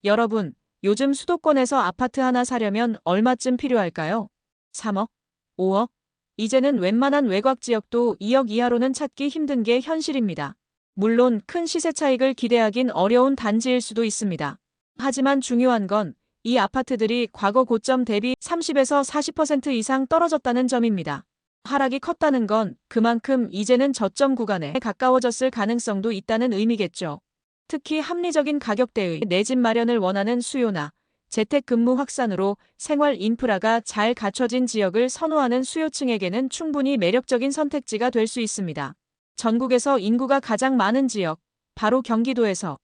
여러분, 요즘 수도권에서 아파트 하나 사려면 얼마쯤 필요할까요? 3억? 5억? 이제는 웬만한 외곽 지역도 2억 이하로는 찾기 힘든 게 현실입니다. 물론 큰 시세 차익을 기대하긴 어려운 단지일 수도 있습니다. 하지만 중요한 건 이 아파트들이 과거 고점 대비 30에서 40% 이상 떨어졌다는 점입니다. 하락이 컸다는 건 그만큼 이제는 저점 구간에 가까워졌을 가능성도 있다는 의미겠죠. 특히 합리적인 가격대의 내 집 마련을 원하는 수요나 재택근무 확산으로 생활 인프라가 잘 갖춰진 지역을 선호하는 수요층에게는 충분히 매력적인 선택지가 될 수 있습니다. 전국에서 인구가 가장 많은 지역, 바로 경기도에서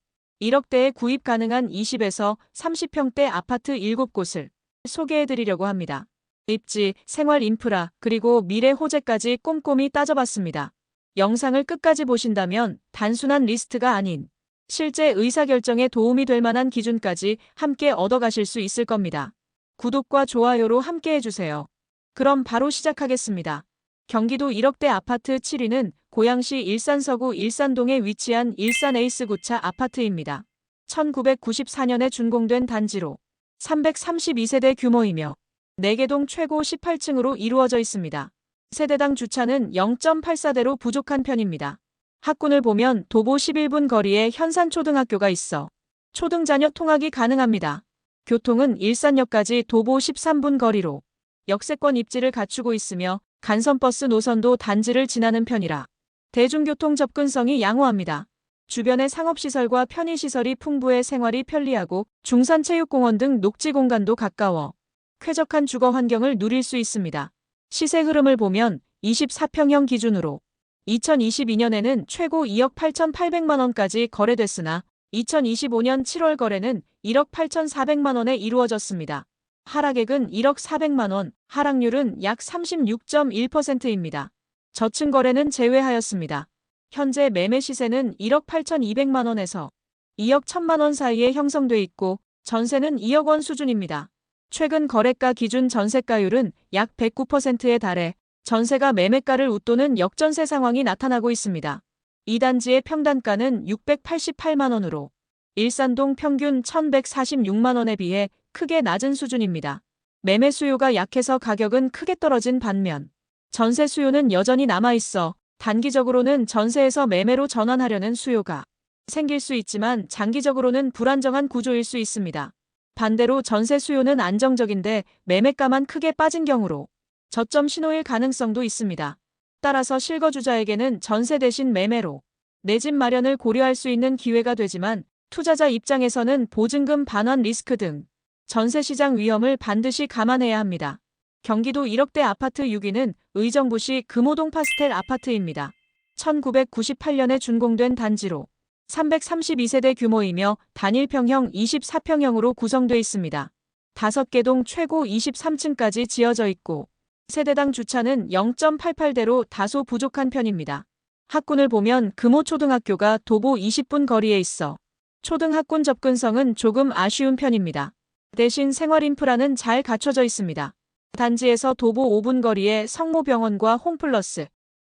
1억대에 구입 가능한 20에서 30평대 아파트 7곳을 소개해드리려고 합니다. 입지, 생활 인프라, 그리고 미래 호재까지 꼼꼼히 따져봤습니다. 영상을 끝까지 보신다면 단순한 리스트가 아닌 실제 의사결정에 도움이 될 만한 기준까지 함께 얻어가실 수 있을 겁니다. 구독과 좋아요로 함께 해주세요. 그럼 바로 시작하겠습니다. 경기도 1억대 아파트 7위는 고양시 일산서구 일산동에 위치한 일산에이스 구차 아파트입니다. 1994년에 준공된 단지로 332세대 규모이며 4개동 최고 18층으로 이루어져 있습니다. 세대당 주차는 0.84대로 부족한 편입니다. 학군을 보면 도보 11분 거리에 현산초등학교가 있어 초등자녀 통학이 가능합니다. 교통은 일산역까지 도보 13분 거리로 역세권 입지를 갖추고 있으며 간선버스 노선도 단지를 지나는 편이라 대중교통 접근성이 양호합니다. 주변의 상업시설과 편의시설이 풍부해 생활이 편리하고 중산체육공원 등 녹지공간도 가까워 쾌적한 주거 환경을 누릴 수 있습니다. 시세 흐름을 보면 24평형 기준으로 2022년에는 최고 2억 8,800만 원까지 거래됐으나 2025년 7월 거래는 1억 8,400만 원에 이루어졌습니다. 하락액은 1억 400만 원, 하락률은 약 36.1%입니다. 저층 거래는 제외하였습니다. 현재 매매 시세는 1억 8,200만 원에서 2억 1,000만 원 사이에 형성돼 있고 전세는 2억 원 수준입니다. 최근 거래가 기준 전세가율은 약 109%에 달해 전세가 매매가를 웃도는 역전세 상황이 나타나고 있습니다. 이 단지의 평단가는 688만 원으로 일산동 평균 1,146만 원에 비해 크게 낮은 수준입니다. 매매 수요가 약해서 가격은 크게 떨어진 반면 전세 수요는 여전히 남아있어 단기적으로는 전세에서 매매로 전환하려는 수요가 생길 수 있지만 장기적으로는 불안정한 구조일 수 있습니다. 반대로 전세 수요는 안정적인데 매매가만 크게 빠진 경우로 저점 신호일 가능성도 있습니다. 따라서 실거주자에게는 전세 대신 매매로 내 집 마련을 고려할 수 있는 기회가 되지만 투자자 입장에서는 보증금 반환 리스크 등 전세시장 위험을 반드시 감안해야 합니다. 경기도 1억대 아파트 6위는 의정부시 금호동 파스텔 아파트입니다. 1998년에 준공된 단지로 332세대 규모이며 단일평형 24평형으로 구성되어 있습니다. 5개 동 최고 23층까지 지어져 있고 세대당 주차는 0.88대로 다소 부족한 편입니다. 학군을 보면 금호초등학교가 도보 20분 거리에 있어 초등학군 접근성은 조금 아쉬운 편입니다. 대신 생활 인프라는 잘 갖춰져 있습니다. 단지에서 도보 5분 거리에 성모병원과 홈플러스,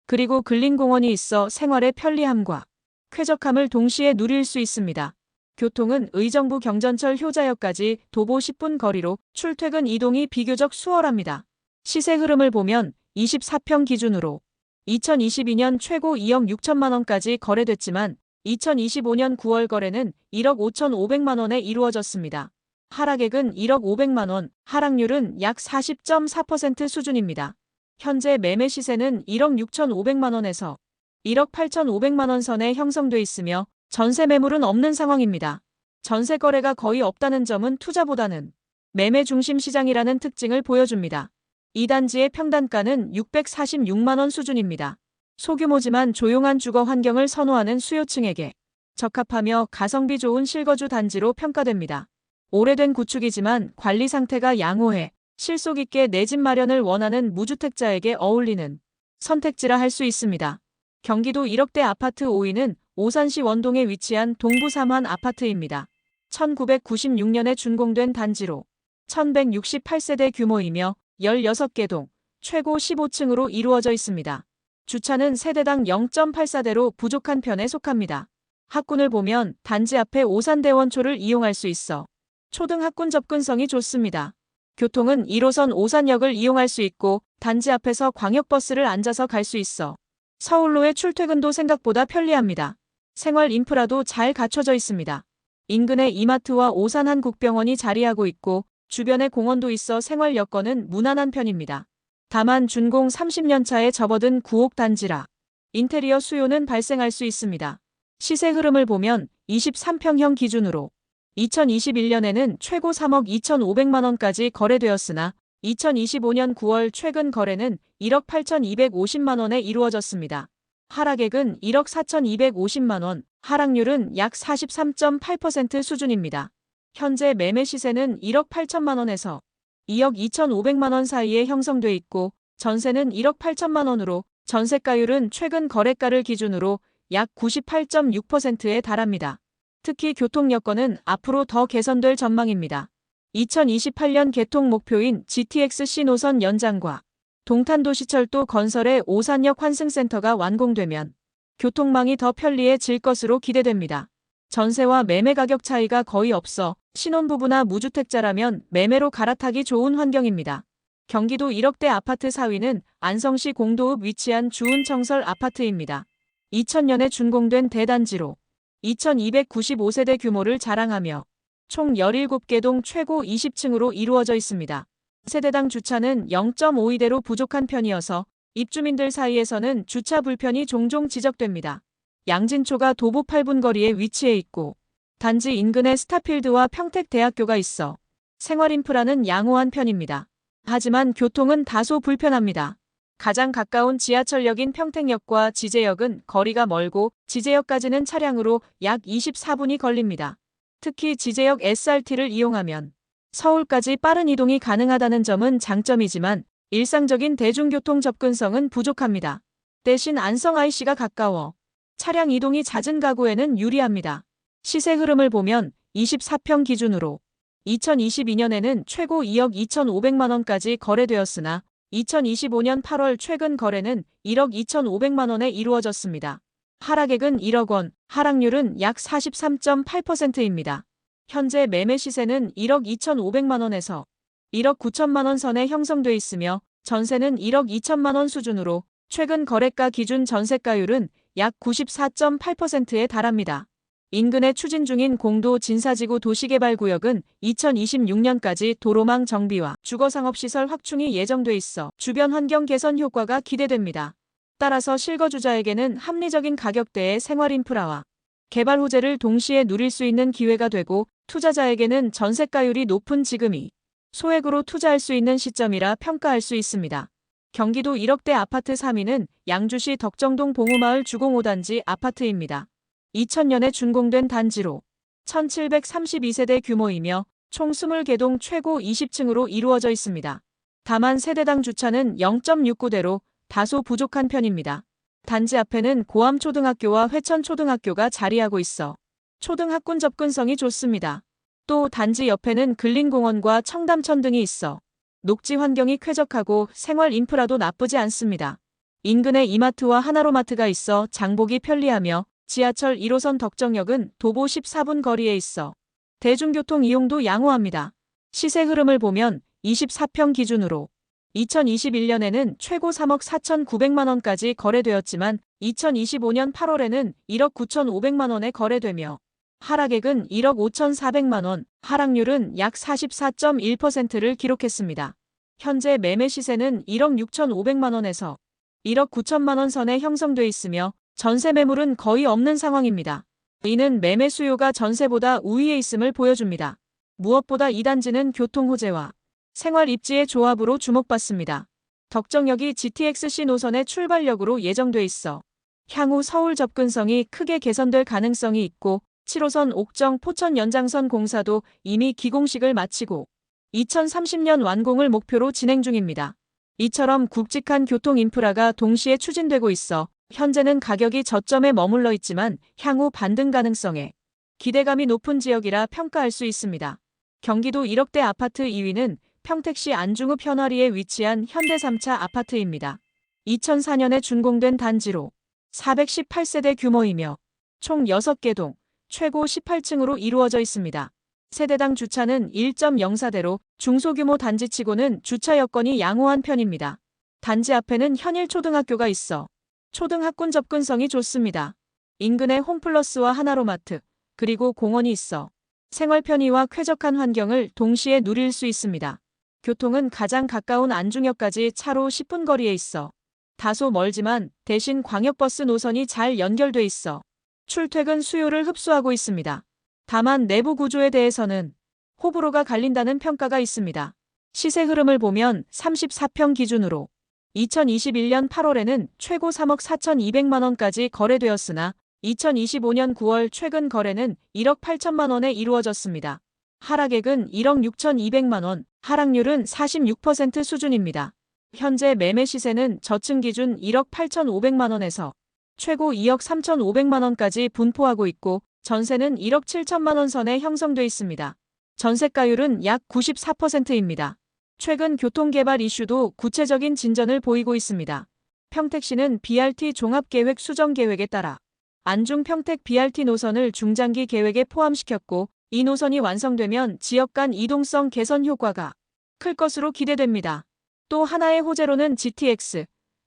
그리고 근린공원이 있어 생활의 편리함과 쾌적함을 동시에 누릴 수 있습니다. 교통은 의정부 경전철 효자역까지 도보 10분 거리로 출퇴근 이동이 비교적 수월합니다. 시세 흐름을 보면 24평 기준으로 2022년 최고 2억 6천만 원까지 거래됐지만 2025년 9월 거래는 1억 5,500만 원에 이루어졌습니다. 하락액은 1억 500만 원, 하락률은 약 40.4% 수준입니다. 현재 매매 시세는 1억 6,500만 원에서 1억 8,500만 원 선에 형성돼 있으며 전세 매물은 없는 상황입니다. 전세 거래가 거의 없다는 점은 투자보다는 매매 중심 시장이라는 특징을 보여줍니다. 이 단지의 평단가는 646만 원 수준입니다. 소규모지만 조용한 주거 환경을 선호하는 수요층에게 적합하며 가성비 좋은 실거주 단지로 평가됩니다. 오래된 구축이지만 관리 상태가 양호해 실속 있게 내 집 마련을 원하는 무주택자에게 어울리는 선택지라 할 수 있습니다. 경기도 1억대 아파트 5위는 오산시 원동에 위치한 동부 3환 아파트입니다. 1996년에 준공된 단지로 1168세대 규모이며 16개 동, 최고 15층으로 이루어져 있습니다. 주차는 세대당 0.84대로 부족한 편에 속합니다. 학군을 보면 단지 앞에 오산대원초를 이용할 수 있어 초등학군 접근성이 좋습니다. 교통은 1호선 오산역을 이용할 수 있고 단지 앞에서 광역버스를 앉아서 갈 수 있어 서울로의 출퇴근도 생각보다 편리합니다. 생활 인프라도 잘 갖춰져 있습니다. 인근에 이마트와 오산 한국병원이 자리하고 있고 주변에 공원도 있어 생활 여건은 무난한 편입니다. 다만 준공 30년 차에 접어든 구옥 단지라 인테리어 수요는 발생할 수 있습니다. 시세 흐름을 보면 23평형 기준으로 2021년에는 최고 3억 2,500만 원까지 거래되었으나 2025년 9월 최근 거래는 1억 8,250만 원에 이루어졌습니다. 하락액은 1억 4,250만 원, 하락률은 약 43.8% 수준입니다. 현재 매매 시세는 1억 8천만 원에서 2억 2,500만 원 사이에 형성돼 있고 전세는 1억 8천만 원으로 전세가율은 최근 거래가를 기준으로 약 98.6%에 달합니다. 특히 교통 여건은 앞으로 더 개선될 전망입니다. 2028년 개통 목표인 GTX-C 노선 연장과 동탄도시철도 건설의 오산역 환승센터가 완공되면 교통망이 더 편리해질 것으로 기대됩니다. 전세와 매매 가격 차이가 거의 없어 신혼부부나 무주택자라면 매매로 갈아타기 좋은 환경입니다. 경기도 1억대 아파트 4위는 안성시 공도읍 위치한 주운청설 아파트입니다. 2000년에 준공된 대단지로 2295세대 규모를 자랑하며 총 17개 동 최고 20층으로 이루어져 있습니다. 세대당 주차는 0.52대로 부족한 편이어서 입주민들 사이에서는 주차 불편이 종종 지적됩니다. 양진초가 도보 8분 거리에 위치해 있고 단지 인근에 스타필드와 평택대학교가 있어 생활 인프라는 양호한 편입니다. 하지만 교통은 다소 불편합니다. 가장 가까운 지하철역인 평택역과 지제역은 거리가 멀고 지제역까지는 차량으로 약 24분이 걸립니다. 특히 지제역 SRT를 이용하면 서울까지 빠른 이동이 가능하다는 점은 장점이지만 일상적인 대중교통 접근성은 부족합니다. 대신 안성 IC가 가까워 차량 이동이 잦은 가구에는 유리합니다. 시세 흐름을 보면 24평 기준으로 2022년에는 최고 2억 2,500만 원까지 거래되었으나 2025년 8월 최근 거래는 1억 2,500만 원에 이루어졌습니다. 하락액은 1억 원, 하락률은 약 43.8%입니다. 현재 매매 시세는 1억 2,500만 원에서 1억 9천만 원 선에 형성돼 있으며 전세는 1억 2천만 원 수준으로 최근 거래가 기준 전세가율은 약 94.8%에 달합니다. 인근에 추진 중인 공도 진사지구 도시개발구역은 2026년까지 도로망 정비와 주거상업시설 확충이 예정돼 있어 주변 환경 개선 효과가 기대됩니다. 따라서 실거주자에게는 합리적인 가격대의 생활 인프라와 개발 호재를 동시에 누릴 수 있는 기회가 되고 투자자에게는 전세가율이 높은 지금이 소액으로 투자할 수 있는 시점이라 평가할 수 있습니다. 경기도 1억대 아파트 3위는 양주시 덕정동 봉우마을 주공 5단지 아파트입니다. 2000년에 준공된 단지로 1732세대 규모이며 총 20개 동 최고 20층으로 이루어져 있습니다. 다만 세대당 주차는 0.69대로 다소 부족한 편입니다. 단지 앞에는 고암초등학교와 회천초등학교가 자리하고 있어 초등학군 접근성이 좋습니다. 또 단지 옆에는 근린공원과 청담천 등이 있어 녹지 환경이 쾌적하고 생활 인프라도 나쁘지 않습니다. 인근에 이마트와 하나로마트가 있어 장보기 편리하며 지하철 1호선 덕정역은 도보 14분 거리에 있어 대중교통 이용도 양호합니다. 시세 흐름을 보면 24평 기준으로 2021년에는 최고 3억 4,900만 원까지 거래되었지만 2025년 8월에는 1억 9,500만 원에 거래되며 하락액은 1억 5,400만 원, 하락률은 약 44.1%를 기록했습니다. 현재 매매 시세는 1억 6,500만 원에서 1억 9천만 원 선에 형성돼 있으며 전세 매물은 거의 없는 상황입니다. 이는 매매 수요가 전세보다 우위에 있음을 보여줍니다. 무엇보다 이 단지는 교통 호재와 생활 입지의 조합으로 주목받습니다. 덕정역이 GTX-C 노선의 출발역으로 예정돼 있어 향후 서울 접근성이 크게 개선될 가능성이 있고 7호선 옥정 포천 연장선 공사도 이미 기공식을 마치고 2030년 완공을 목표로 진행 중입니다. 이처럼 굵직한 교통 인프라가 동시에 추진되고 있어 현재는 가격이 저점에 머물러 있지만 향후 반등 가능성에 기대감이 높은 지역이라 평가할 수 있습니다. 경기도 1억대 아파트 2위는 평택시 안중읍 현화리에 위치한 현대 3차 아파트입니다. 2004년에 준공된 단지로 418세대 규모이며 총 6개 동 최고 18층으로 이루어져 있습니다. 세대당 주차는 1.04대로 중소규모 단지치고는 주차 여건이 양호한 편입니다. 단지 앞에는 현일 초등학교가 있어 초등학군 접근성이 좋습니다. 인근에 홈플러스와 하나로마트, 그리고 공원이 있어 생활 편의와 쾌적한 환경을 동시에 누릴 수 있습니다. 교통은 가장 가까운 안중역까지 차로 10분 거리에 있어 다소 멀지만 대신 광역버스 노선이 잘 연결돼 있어 출퇴근 수요를 흡수하고 있습니다. 다만 내부 구조에 대해서는 호불호가 갈린다는 평가가 있습니다. 시세 흐름을 보면 34평 기준으로 2021년 8월에는 최고 3억 4,200만 원까지 거래되었으나 2025년 9월 최근 거래는 1억 8천만 원에 이루어졌습니다. 하락액은 1억 6,200만 원, 하락률은 46% 수준입니다. 현재 매매 시세는 저층 기준 1억 8,500만 원에서 최고 2억 3,500만 원까지 분포하고 있고 전세는 1억 7천만 원 선에 형성돼 있습니다. 전세가율은 약 94%입니다. 최근 교통개발 이슈도 구체적인 진전을 보이고 있습니다. 평택시는 BRT 종합계획 수정 계획에 따라 안중 평택 BRT 노선을 중장기 계획에 포함시켰고 이 노선이 완성되면 지역 간 이동성 개선 효과가 클 것으로 기대됩니다. 또 하나의 호재로는 GTX,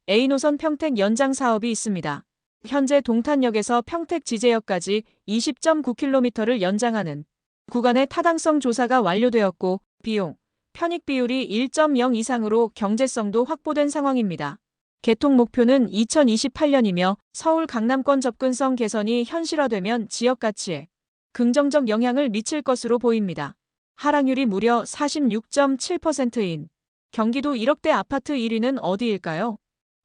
A노선 평택 연장 사업이 있습니다. 현재 동탄역에서 평택 지제역까지 20.9km를 연장하는 구간의 타당성 조사가 완료되었고 비용, 편익 비율이 1.0 이상으로 경제성도 확보된 상황입니다. 개통 목표는 2028년이며 서울 강남권 접근성 개선이 현실화되면 지역 가치에 긍정적 영향을 미칠 것으로 보입니다. 하락률이 무려 46.7%인 경기도 1억대 아파트 1위는 어디일까요?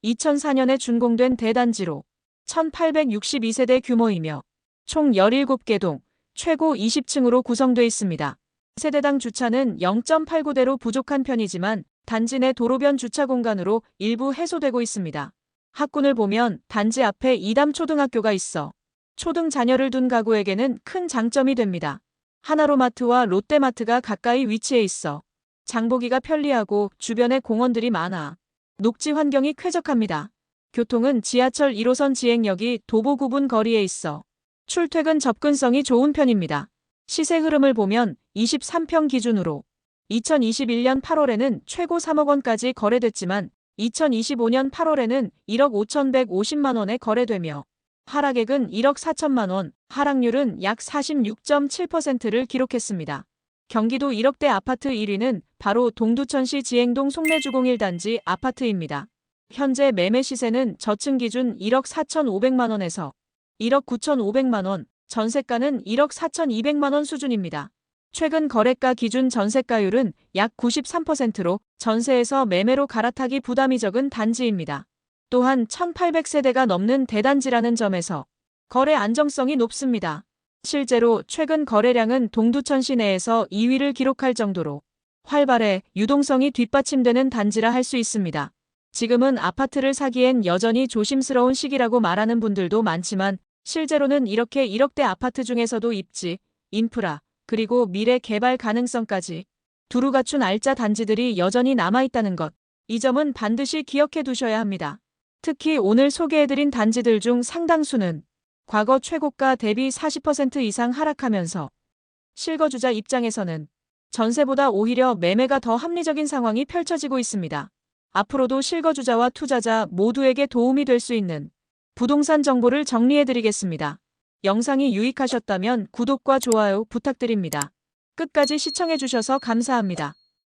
2004년에 준공된 대단지로 1862세대 규모이며 총 17개 동, 최고 20층으로 구성돼 있습니다. 세대당 주차는 0.89대로 부족한 편이지만 단지 내 도로변 주차 공간으로 일부 해소되고 있습니다. 학군을 보면 단지 앞에 이담 초등학교가 있어 초등 자녀를 둔 가구에게는 큰 장점이 됩니다. 하나로마트와 롯데마트가 가까이 위치해 있어 장보기가 편리하고 주변에 공원들이 많아 녹지 환경이 쾌적합니다. 교통은 지하철 1호선 지행역이 도보 9분 거리에 있어 출퇴근 접근성이 좋은 편입니다. 시세 흐름을 보면 23평 기준으로 2021년 8월에는 최고 3억 원까지 거래됐지만 2025년 8월에는 1억 5,150만 원에 거래되며 하락액은 1억 4천만 원, 하락률은 약 46.7%를 기록했습니다. 경기도 1억대 아파트 1위는 바로 동두천시 지행동 송내주공 1단지 아파트입니다. 현재 매매 시세는 저층 기준 1억 4,500만 원에서 1억 9,500만 원, 전세가는 1억 4,200만 원 수준입니다. 최근 거래가 기준 전세가율은 약 93%로 전세에서 매매로 갈아타기 부담이 적은 단지입니다. 또한 1,800세대가 넘는 대단지라는 점에서 거래 안정성이 높습니다. 실제로 최근 거래량은 동두천 시내에서 2위를 기록할 정도로 활발해 유동성이 뒷받침되는 단지라 할 수 있습니다. 지금은 아파트를 사기엔 여전히 조심스러운 시기라고 말하는 분들도 많지만 실제로는 이렇게 1억대 아파트 중에서도 입지, 인프라, 그리고 미래 개발 가능성까지 두루 갖춘 알짜 단지들이 여전히 남아있다는 것, 이 점은 반드시 기억해 두셔야 합니다. 특히 오늘 소개해드린 단지들 중 상당수는 과거 최고가 대비 40% 이상 하락하면서 실거주자 입장에서는 전세보다 오히려 매매가 더 합리적인 상황이 펼쳐지고 있습니다. 앞으로도 실거주자와 투자자 모두에게 도움이 될 수 있는 부동산 정보를 정리해드리겠습니다. 영상이 유익하셨다면 구독과 좋아요 부탁드립니다. 끝까지 시청해주셔서 감사합니다.